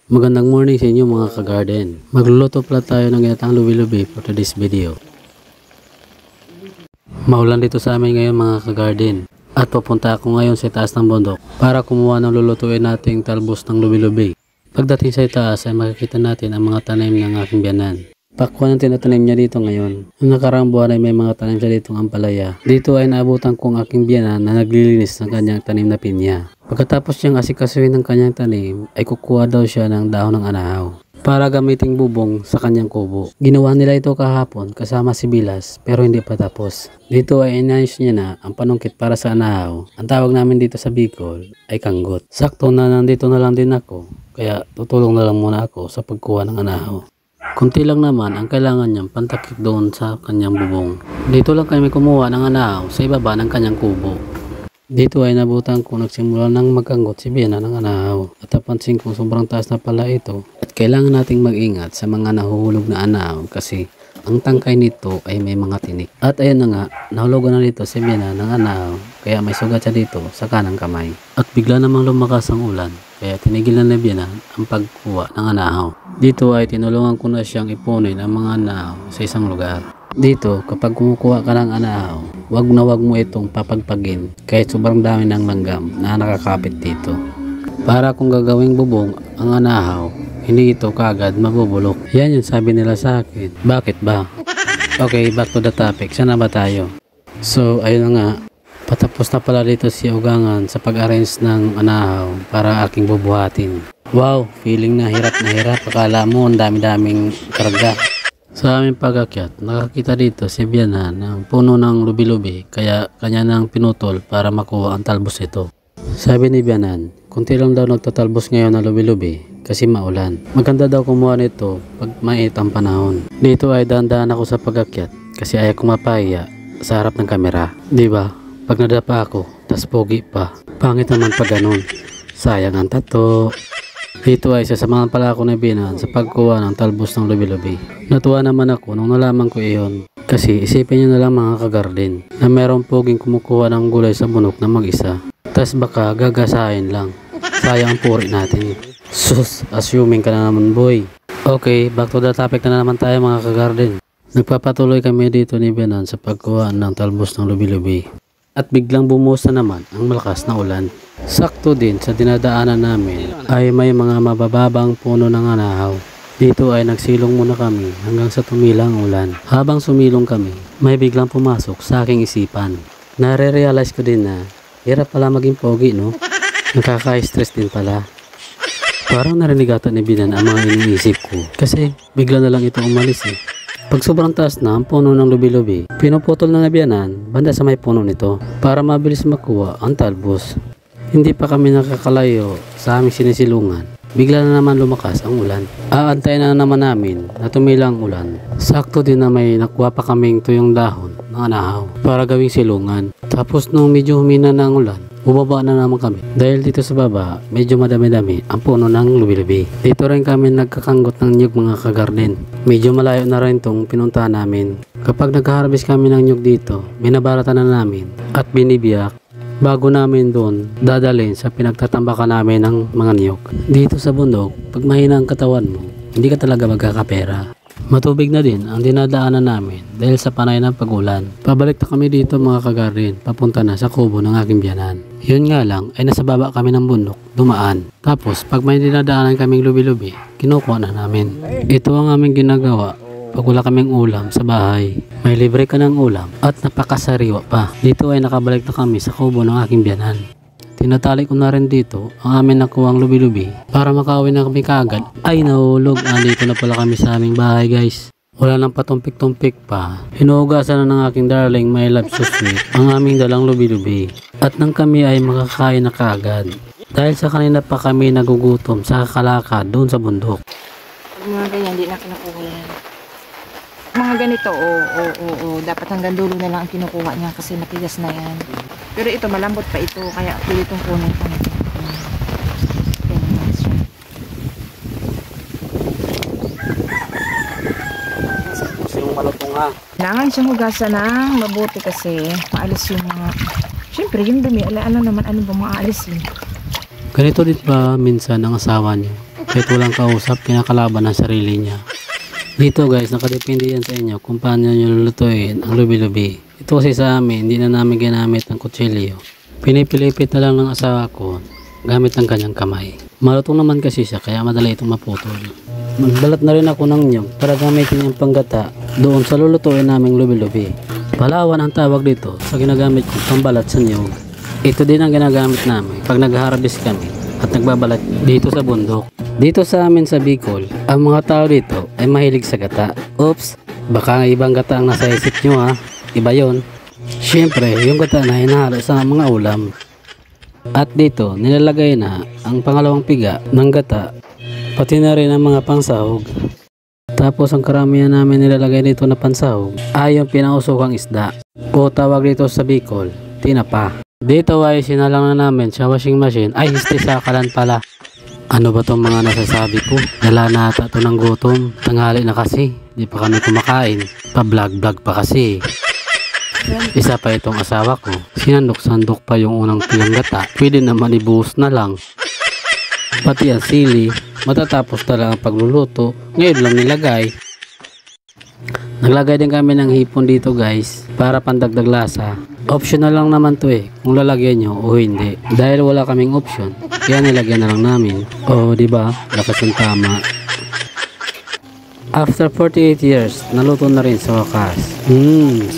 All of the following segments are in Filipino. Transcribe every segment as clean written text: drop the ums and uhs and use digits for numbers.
Magandang morning sa inyo mga ka-garden. Magluluto pala tayo ng ginataang lubi-lubi for today's video. Maulan dito sa amin ngayon mga ka-garden. At pupunta ako ngayon sa taas ng bundok para kumuha ng lulutuin nating talbos ng lubi-lubi. Pagdating sa itaas ay makikita natin ang mga tanim ng aking biyanan. Pakwan ang tinatanim niya dito ngayon. Noong nakaraang buwan ay may mga tanim siya ditong ampalaya. Dito ay naabutan kong aking biyanan na naglilinis ng kanyang tanim na pinya. Pagkatapos niyang asikasuhin ng kanyang tanim ay kukuha daw siya ng dahon ng anahaw para gamiting bubong sa kanyang kubo. Ginawa nila ito kahapon kasama si Bilas pero hindi pa tapos. Dito ay inayos niya na ang panungkit para sa anahaw. Ang tawag namin dito sa Bicol ay kanggot. Sakto na nandito na lang din ako kaya tutulong na lang muna ako sa pagkuha ng anahaw. Kunti lang naman ang kailangan niyang pantakip doon sa kanyang bubong. Dito lang kami kumuha ng anahaw sa ibaba ng kanyang kubo. Dito ay nabutan ko nagsimula ng magkanggot si Biana ng anahaw at napansin kong sobrang taas na pala ito at kailangan nating mag-ingat sa mga nahuhulog na anahaw kasi ang tangkay nito ay may mga tinik. At ayun na nga, nahulugan na dito si Biana ng anahaw kaya may sugat siya dito sa kanang kamay. At bigla namang lumakas ang ulan kaya tinigilan na Biana ang pagkuha ng anahaw. Dito ay tinulungan ko na siyang ipunin ang mga anahaw sa isang lugar. Dito, kapag kumukuha ka ng anahaw, wag mo itong papagpagin kahit sobrang dami ng langgam na nakakapit dito. Para kung gagawing bubong ang anahaw, hindi ito kagad mabubulok. Yan yung sabi nila sa akin. Bakit ba? Okay, back to the topic. Saan na ba tayo? So, ayun na nga. Patapos na pala dito si Ugangan sa pag-arrange ng anahaw para aking bubuhatin. Wow, feeling na hirap na hirap. Akala mo ang dami-daming karga. Sa aming pag-akyat, nakakita dito si Biana ng puno ng lubi-lubi kaya kanya nang pinutol para makuha ang talbos ito. Sabi ni Bianan, kunti lang daw nagtatalbos ngayon ng lubi-lubi kasi maulan. Maganda daw kumuha nito pag mait ang panahon. Dito ay dahan-dahan ako sa pag-akyat kasi ayaw kong mapahiya sa harap ng kamera. Diba? Pag nadapa ako, tas pogi pa. Pangit naman pag ganun. Sayang ang tato. Dito ay sasamahan pala ako ni Bianan sa pagkuha ng talbos ng lubi-lubi. Natuwa naman ako nung nalaman ko iyon. Kasi isipin nyo na lang mga kagarden na merong poging kumukuha ng gulay sa bunok na mag-isa. Tas baka gagasahin lang. Sayang ang puri natin. Sus, assuming ka na naman boy. Okay, back to the topic na naman tayo mga kagarden. Nagpapatuloy kami dito ni Bianan sa pagkuha ng talbos ng lubi-lubi. At biglang bumuhos na naman ang malakas na ulan. Sakto din sa dinadaanan namin ay may mga mabababang puno ng anahaw. Dito ay nagsilong muna kami hanggang sa tumila ang ulan. Habang sumilong kami, may biglang pumasok sa aking isipan. Nare-realize ko din na hirap pala maging pogi, no? Nakaka-stress din pala. Parang narinig ata ni Bianan ang mga iniisip ko kasi bigla na lang ito umalis eh. Pag sobrang taas na ang puno ng lubi-lubi, pinuputol na Bianan banda sa may puno nito para mabilis makuha ang talbos. Hindi pa kami nakakalayo sa aming sinisilungan. Bigla na naman lumakas ang ulan. Aantayin na naman namin na tumila ang ulan. Sakto din na may nakuha pa kaming tuyong dahon ng anahaw para gawing silungan. Tapos nung medyo humina na ang ulan, bumaba na naman kami. Dahil dito sa baba, medyo madami-dami ang puno ng lubi-lubi. Dito rin kami nagkakanggot ng nyug mga kagarden. Medyo malayo na rin itong pinuntahan namin. Kapag nag-harvest kami ng nyug dito, binabalatan na namin at binibiyak bago namin doon dadalhin sa pinagtatambakan namin ng mga niyog. Dito sa bundok, pag mahina ang katawan mo, hindi ka talaga magkakapera. Matubig na din ang dinadaanan namin dahil sa panay ng pag-ulan. Pabalik na kami dito mga kagarden, papunta na sa kubo ng aking biyanan. Yun nga lang ay nasa baba kami ng bundok, dumaan. Tapos pag may dinadaanan kaming lubi-lubi, kinukuha na namin. Ito ang aming ginagawa pag wala kaming ulam sa bahay. May libre ka ng ulam at napakasariwa pa. Dito ay nakabalik na kami sa kubo ng aking biyanan. Tinatali ko na rin dito ang amin nakuhang lubi-lubi para makauwi na kami kaagad. Ay nahulog, andito na pala kami sa aming bahay guys. Wala nang patumpik-tumpik pa. Hinuhugasan na ng aking darling my love so sweet ang aming dalang lubi-lubi. At nang kami ay makakain na kaagad. Dahil sa kanina pa kami nagugutom sa kakalakad doon sa bundok. Mga ganyan, hindi na kinukuha yan. Mga ganito, dapat hanggang dulo na lang ang kinukuha niya kasi matigas na yan. Pero ito, malambot pa ito, kaya pwede itong kunin pa nito. Yung malutong ha. Kailangan siyang hugasan ng mabuti kasi maalis yung mga... Siyempre, yung dumi, ano naman, ano ba maalis yun? Ganito din ba minsan ang asawa niyo? Kahit walang kausap, kinakalaban ang sarili niya. Dito guys, nakadepende yan sa inyo kung paano nyo lulutuin ang lubi-lubi. Ito kasi sa amin, hindi na namin ginamit ang kutsilyo. Pinipilipit na lang ng asawa ko gamit ang kanyang kamay. Malutong naman kasi siya kaya madali itong maputol. Magbalat na rin ako ng nyog para gamitin yung panggata doon sa lulutuin naming lubi-lubi. Palawan ang tawag dito sa ginagamit kong pambalat sa nyog. Ito din ang ginagamit namin pag nag-harvest kami at nagbabalat dito sa bundok. Dito sa amin sa Bicol, ang mga tao dito ay mahilig sa gata. Oops, baka ibang gata ang nasa isip nyo ha. Iba yon. Siyempre, yung gata na hinahalo sa mga ulam. At dito, nilalagay na ang pangalawang piga ng gata, pati na rin ang mga pangsahog. Tapos ang karamihan namin nilalagay dito na pansahog ay yung pinausokang isda o tawag dito sa Bicol, tinapa. Dito ay sinalang na namin sa washing machine ay sakalan pala. Ano ba tong mga nasasabi ko? Dala na ata to ng gutom. Tanghali na kasi. Di pa kami kumakain. Pa-vlog-vlog pa kasi. Isa pa itong asawa ko. Sinandok-sandok pa yung unang pilang gata. Pwede naman ibuhos na lang. Pati ang sili. Matatapos na lang ang pagluluto. Ngayon lang nilagay. Naglagay din kami ng hipon dito guys. Para pandagdag lasa. Optional lang naman to kung lalagyan nyo o hindi. Dahil wala kaming option, kaya nilagyan na lang namin. O diba, lakas ng tama. After 48 years, naluto na rin sa wakas.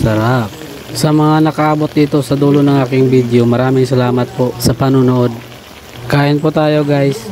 Sarap. Sa mga nakaabot dito sa dulo ng aking video, maraming salamat po sa panonood. Kain po tayo guys.